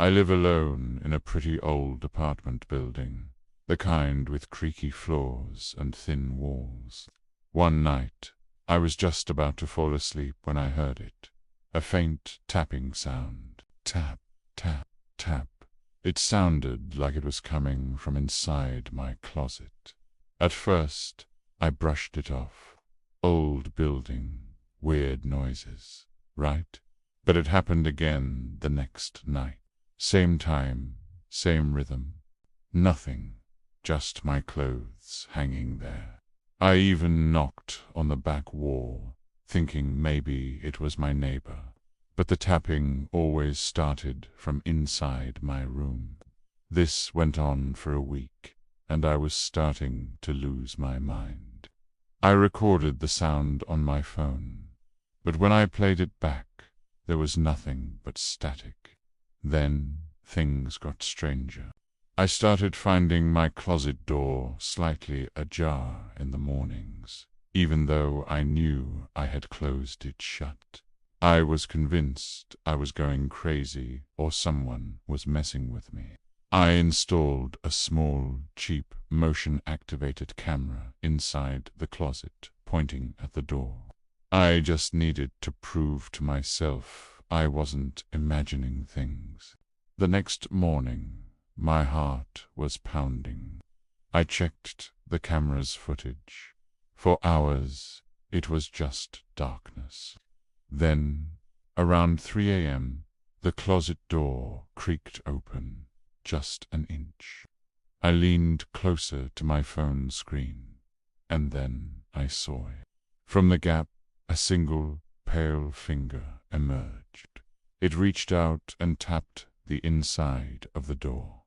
I live alone in a pretty old apartment building, the kind with creaky floors and thin walls. One night, I was just about to fall asleep when I heard it. A faint tapping sound. Tap, tap, tap. It sounded like it was coming from inside my closet. At first, I brushed it off. Old building, weird noises, right? But it happened again the next night. Same time, same rhythm. Nothing, just my clothes hanging there. I even knocked on the back wall, thinking maybe it was my neighbor. But the tapping always started from inside my room. This went on for a week, and I was starting to lose my mind. I recorded the sound on my phone, but when I played it back, there was nothing but static. Then things got stranger. I started finding my closet door slightly ajar in the mornings, even though I knew I had closed it shut. I was convinced I was going crazy or someone was messing with me. I installed a small, cheap, motion-activated camera inside the closet, pointing at the door. I just needed to prove to myself I wasn't imagining things. The next morning, my heart was pounding. I checked the camera's footage. For hours, it was just darkness. Then, around 3 a.m., the closet door creaked open, just an inch. I leaned closer to my phone screen, and then I saw it. From the gap, a single, pale finger emerged. It reached out and tapped the inside of the door.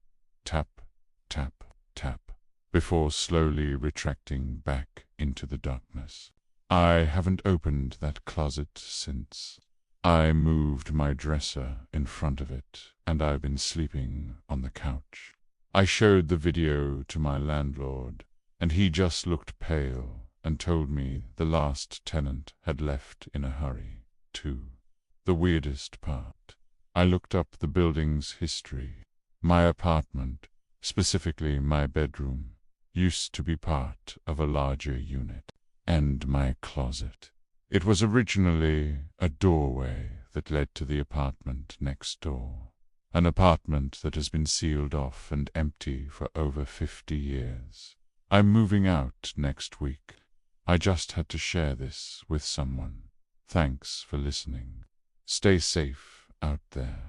Tap, tap, tap, before slowly retracting back into the darkness. I haven't opened that closet since. I moved my dresser in front of it, and I've been sleeping on the couch. I showed the video to my landlord, and he just looked pale and told me the last tenant had left in a hurry, too. The weirdest part, I looked up the building's history. My apartment, specifically my bedroom, used to be part of a larger unit. And my closet. It was originally a doorway that led to the apartment next door. An apartment that has been sealed off and empty for over 50 years. I'm moving out next week. I just had to share this with someone. Thanks for listening. Stay safe out there.